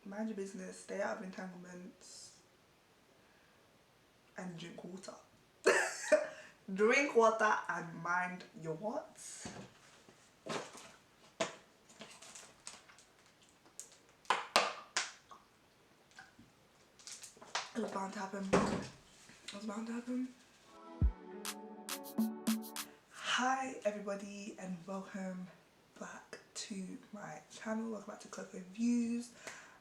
mind your business, stay out of entanglements, and drink water. Drink water and mind your what? It was bound to happen. It was bound to happen. Hi everybody and welcome back to my channel. Welcome back to Coco Views.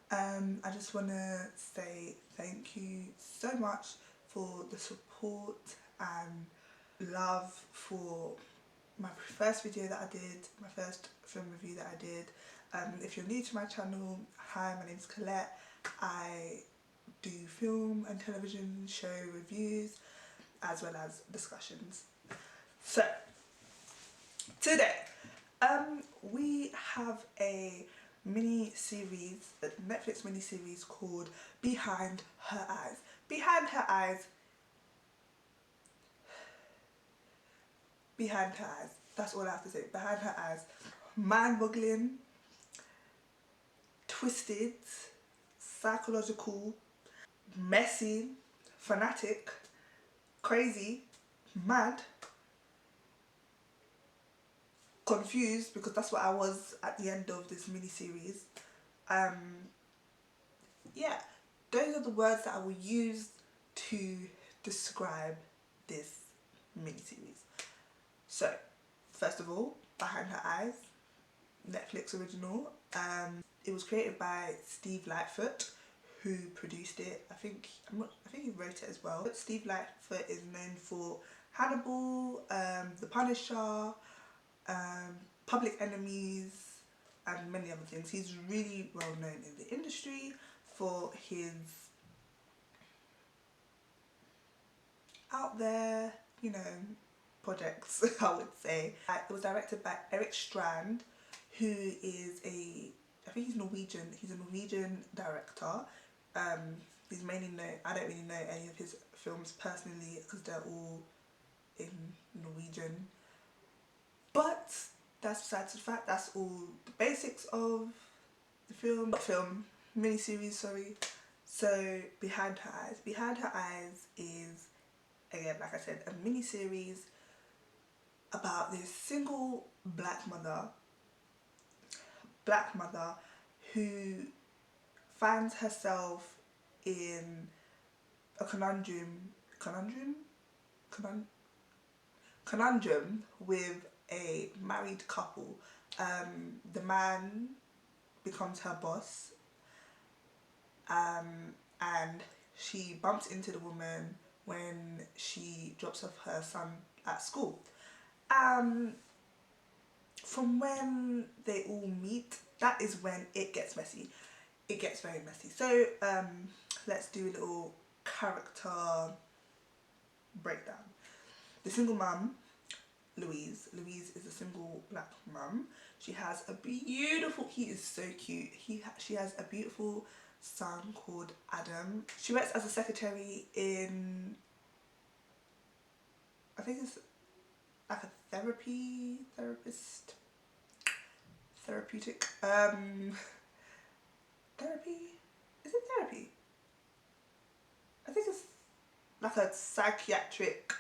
I just want to say thank you so much for the support and love for my first video that I did, my first film review that I did. If you're new to my channel, hi, my name's Colette. I do film and television show reviews as well as discussions. So today we have a mini-series, a Netflix mini-series called Behind Her Eyes. Behind Her Eyes. Behind Her Eyes. That's all I have to say. Behind Her Eyes. Mind-boggling, twisted, psychological, messy, fanatic, crazy, mad, confused, because that's what I was at the end of this mini-series. Yeah, those are the words that I will use to describe this mini-series. So, first of all, Behind Her Eyes, Netflix original. It was created by Steve Lightfoot, who produced it. I think he wrote it as well. Steve Lightfoot is known for Hannibal, The Punisher, Public Enemies, and many other things. He's really well known in the industry for his out there, you know, projects, I would say. It was directed by Eric Strand, who is I think he's Norwegian. He's a Norwegian director. He's mainly known, I don't really know any of his films personally because they're all in Norwegian. But that's besides the fact. That's all the basics of the film mini-series, sorry. So Behind Her Eyes. Behind Her Eyes is, again, like I said, a mini-series about this single black mother who finds herself in a conundrum with a married couple. The man becomes her boss, and she bumps into the woman when she drops off her son at school. From when they all meet, that is when it gets messy. It gets very messy. So let's do a little character breakdown. The single mum, Louise is a single black mum. She has a beautiful, he is so cute, she has a beautiful son called Adam. She works as a secretary in, I think it's like a therapeutic therapy, is it therapy? I think it's like a psychiatric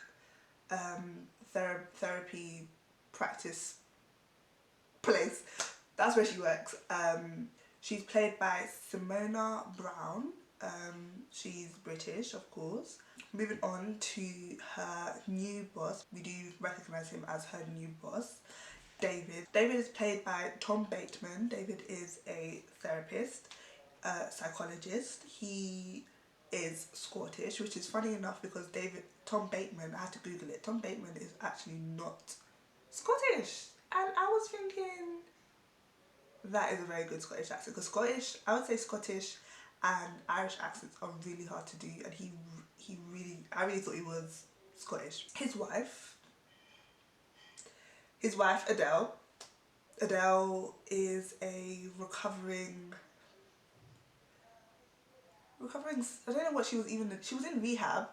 therapy practice place. That's where she works. She's played by Simona Brown. She's British, of course. Moving on to her new boss, we do recognise him as her new boss, David. David is played by Tom Bateman. David is a therapist, psychologist. He is Scottish, which is funny enough because Tom Bateman, I had to Google it, Tom Bateman is actually not Scottish. And I was thinking, that is a very good Scottish accent, because I would say Scottish and Irish accents are really hard to do, and I really thought he was Scottish. His wife Adele is a recovering, I don't know what she was in rehab.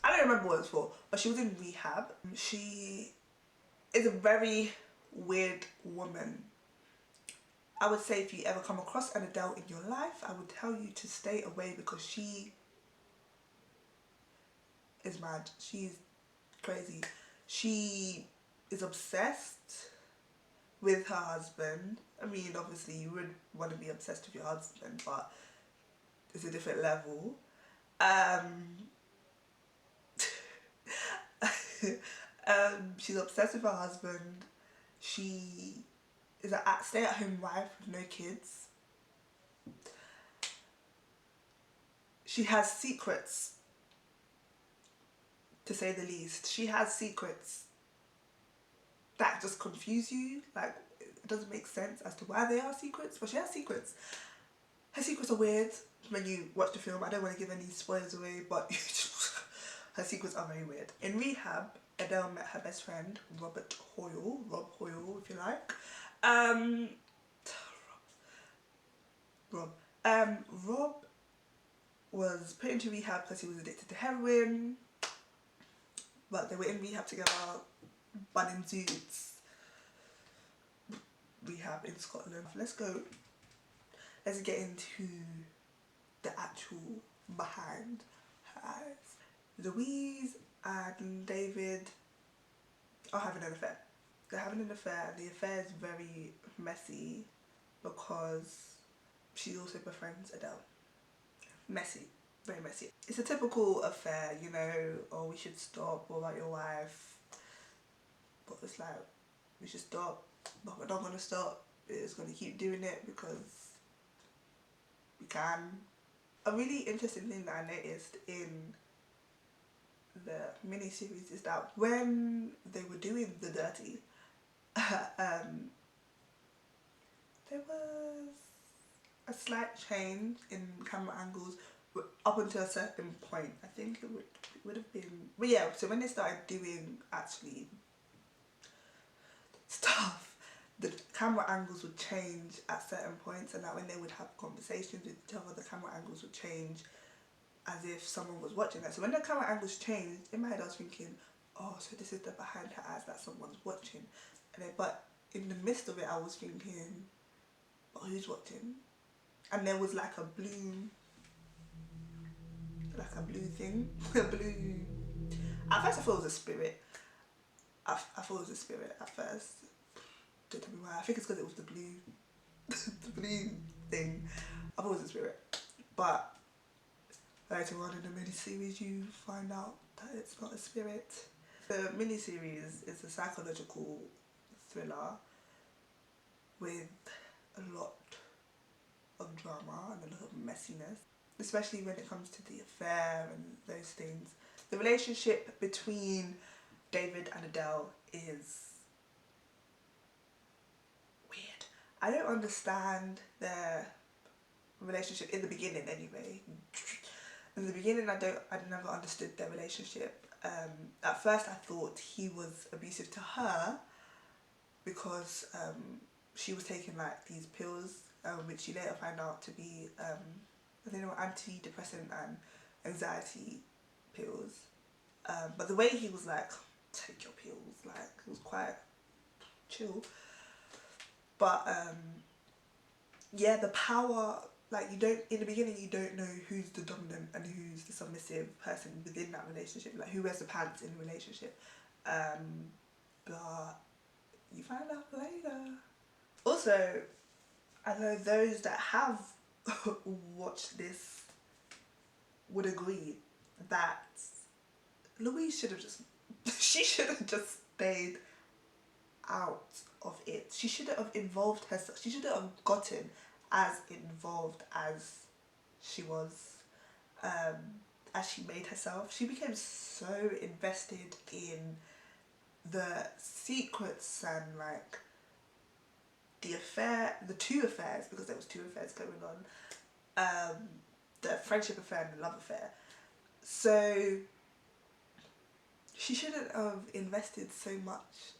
I don't remember what it was for, but she was in rehab. She is a very weird woman. I would say if you ever come across an Adele in your life, I would tell you to stay away because she is mad. She's crazy. She is obsessed with her husband. I mean, obviously you would want to be obsessed with your husband, but it's a different level. Um, she's obsessed with her husband. She is a stay-at-home wife with no kids. She has secrets, to say the least. She has secrets that just confuse you. Like, it doesn't make sense as to why they are secrets, but she has secrets. Her secrets are weird when you watch the film. I don't want to give any spoilers away, but her secrets are very weird. In rehab, Adele met her best friend, Rob Hoyle, if you like. Rob. Rob was put into rehab because he was addicted to heroin, but they were in rehab together, bunning dudes. Rehab in Scotland. Let's get into the actual behind her eyes. Louise and David are having an affair. They're having an affair. The affair is very messy because she also befriends Adele. Messy. Very messy. It's a typical affair, you know, oh, we should stop, what about your wife? But it's like, we should stop, but we're not going to stop. It's going to keep doing it because we can. A really interesting thing that I noticed in the mini-series is that when they were doing the dirty, there was a slight change in camera angles up until a certain point. I think it would have been, but yeah, so when they started doing actually stuff, the camera angles would change at certain points, and that when they would have conversations with each other, the camera angles would change as if someone was watching that. So when the camera angles changed, in my head I was thinking, oh, so this is the behind her eyes that someone's watching. And then, but in the midst of it, I was thinking, but who's watching? And there was like a blue thing, a blue. At first, I thought it was a spirit. I thought it was a spirit at first. Don't tell me why. I think it's because it was the blue, the blue thing. I thought it was a spirit, but later on in the mini-series, you find out that it's not a spirit. The mini-series is a psychological thriller with a lot of drama and a lot of messiness, especially when it comes to the affair and those things. The relationship between David and Adele is weird. I don't understand their relationship in the beginning anyway. In the beginning, I never understood their relationship. At first I thought he was abusive to her because she was taking like these pills, which you later find out to be I think they were antidepressant and anxiety pills. But the way he was like, take your pills, like, it was quite chill. But yeah, the power, like, you don't, in the beginning you don't know who's the dominant and who's the submissive person within that relationship, like who wears the pants in the relationship. But you find out later. Also, I know those that have watched this would agree that Louise should have just, she should have just stayed out of it. She shouldn't have involved herself. She shouldn't have gotten as involved as she was, as she made herself. She became so invested in the secrets and like the affair, the two affairs, because there was two affairs going on, the friendship affair and the love affair. So she shouldn't have invested so much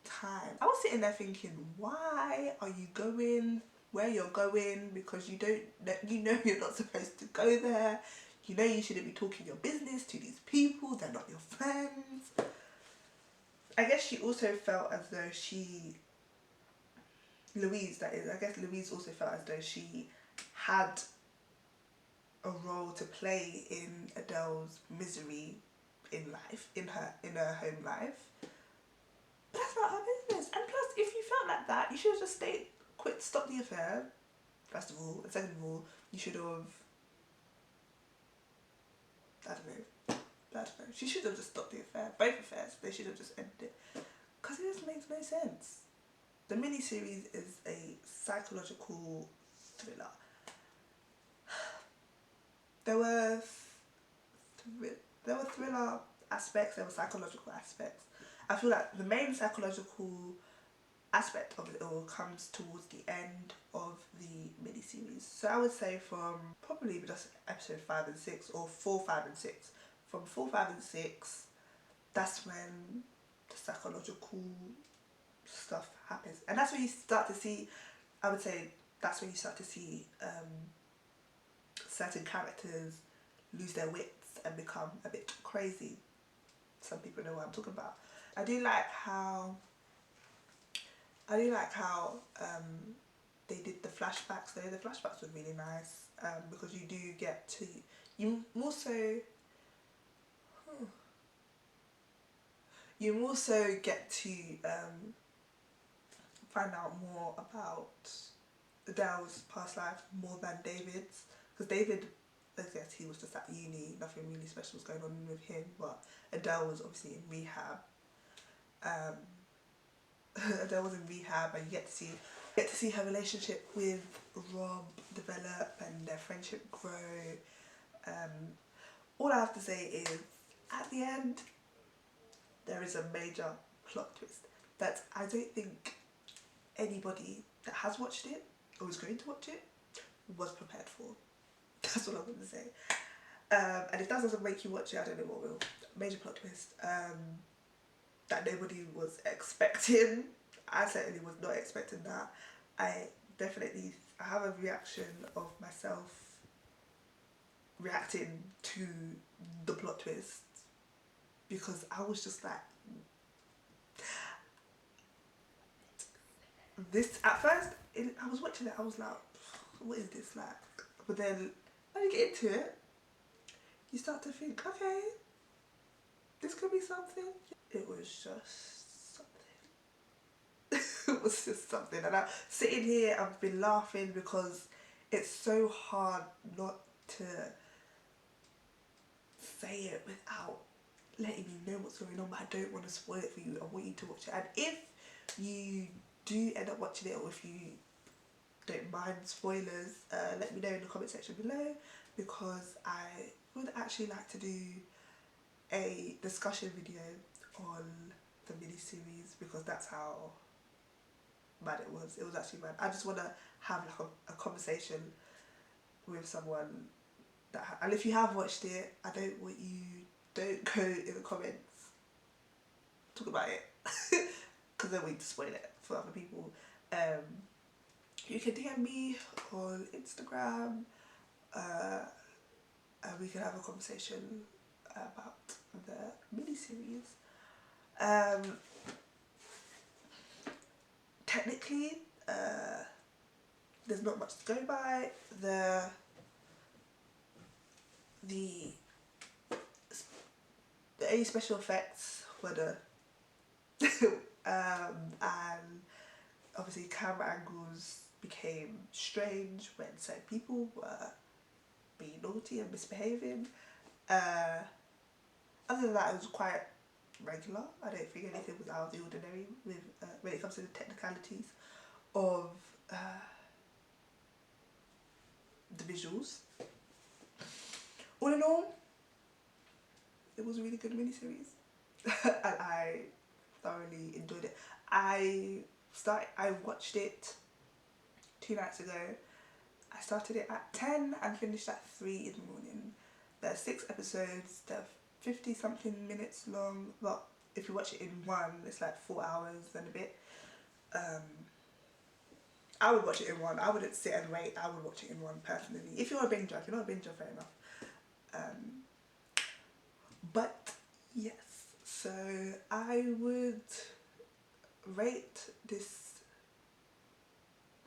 time. I was sitting there thinking, why are you going where you're going? Because you know you're not supposed to go there. You know you shouldn't be talking your business to these people. They're not your friends. I guess she also felt as though she Louise, that is, I guess Louise also felt as though she had a role to play in Adele's misery in life, in her home life. But that's not her business. And plus, if you felt like that, you should have just stop the affair, first of all. And second of all, you should have, I don't know. I don't know. She should have just stopped the affair. Both affairs, they should have just ended it. Because it just makes no sense. The miniseries is a psychological thriller. There were thriller aspects, there were psychological aspects. I feel like the main psychological aspect of it all comes towards the end of the miniseries. So I would say from probably just episode 5 and 6, or 4, 5 and 6. From 4, 5 and 6, that's when the psychological stuff happens. And that's when you start to see, I would say, that's when you start to see certain characters lose their wits and become a bit crazy. Some people know what I'm talking about. I do like how they did the flashbacks though. The flashbacks were really nice because you do get to, you also get to find out more about Adele's past life more than David's, because David, I guess he was just at uni, nothing really special was going on with him, but Adele was obviously in rehab. Adele was in rehab, and you get to see her relationship with Rob develop and their friendship grow. All I have to say is, at the end, there is a major plot twist that I don't think anybody that has watched it or is going to watch it was prepared for. That's what I'm going to say. And if that doesn't make you watch it, I don't know what will. Major plot twist that nobody was expecting. I certainly was not expecting that. I have a reaction of myself reacting to the plot twist, because I was just like, this, at first, I was watching it, I was like, what is this like? But then, when you get into it, you start to think, okay, this could be something. It was just something. It was just something. And I'm sitting here, I've been laughing because it's so hard not to say it without letting you know what's going on, but I don't want to spoil it for you. I want you to watch it. And if you do end up watching it, or if you don't mind spoilers, let me know in the comment section below, because I would actually like to do a discussion video on the mini-series, because that's how bad it was. It was actually bad. I just want to have like a conversation with someone that, and if you have watched it, I don't want you, don't go in the comments talk about it, because then we need to spoil it for other people. You can DM me on Instagram, and we can have a conversation about the mini-series. Technically, there's not much to go by. The only special effects were the and obviously camera angles became strange when certain people were being naughty and misbehaving. Other than that, it was quite regular. I don't think anything was out of the ordinary with when it comes to the technicalities of the visuals. All in all, it was a really good miniseries, and I thoroughly enjoyed it. I watched it 2 nights ago. I started it at 10 and finished at 3 in the morning. There are 6 episodes. They're 50 something minutes long. Well, if you watch it in one, it's like 4 hours and a bit. I would watch it in one. I wouldn't sit and wait. I would watch it in one personally. If you're a binger, if you're not a binger, fair enough. But yes, so I would rate this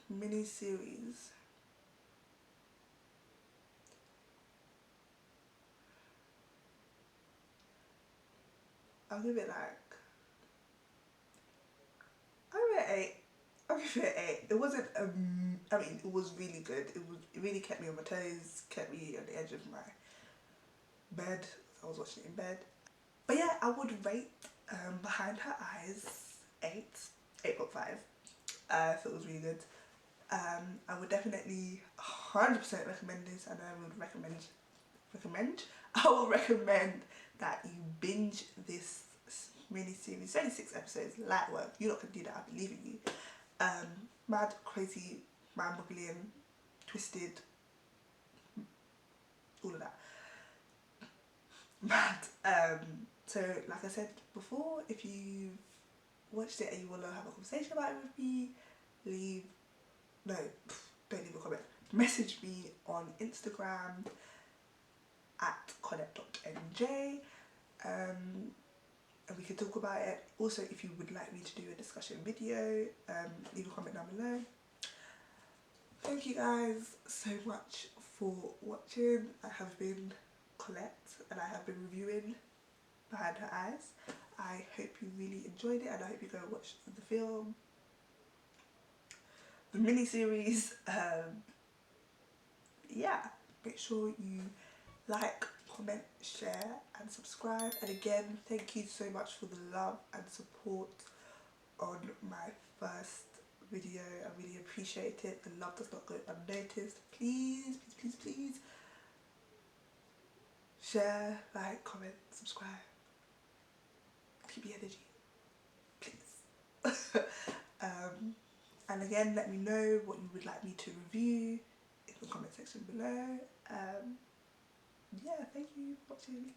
mini series. I'll give it like, I'll give it 8. I'll give it 8. It wasn't I mean, it was really good. It really kept me on my toes, kept me on the edge of my bed. I was watching it in bed. But yeah, I would rate Behind Her Eyes 8, 8.5. So it was really good. I would definitely 100% recommend this, and I would I will recommend that you binge this mini series. 36 episodes, light work. You're not gonna do that, I believe in you. Mad, crazy, mind-boggling, twisted, all of that. Mad. So like I said before, if you've watched it and you want to have a conversation about it with me, don't leave a comment. Message me on Instagram at connect.nj, and we can talk about it. Also, if you would like me to do a discussion video, leave a comment down below. Thank you guys so much for watching. I have been Colette and I have been reviewing Behind Her Eyes. I hope you really enjoyed it, and I hope you go watch the film, the mini-series. Yeah, make sure you like, comment, share and subscribe. And again, thank you so much for the love and support on my first video. I really appreciate it. The love does not go unnoticed. Please, please, please, please share, like, comment, subscribe. Keep the energy, please. And again, let me know what you would like me to review in the comment section below. Yeah, thank you for watching.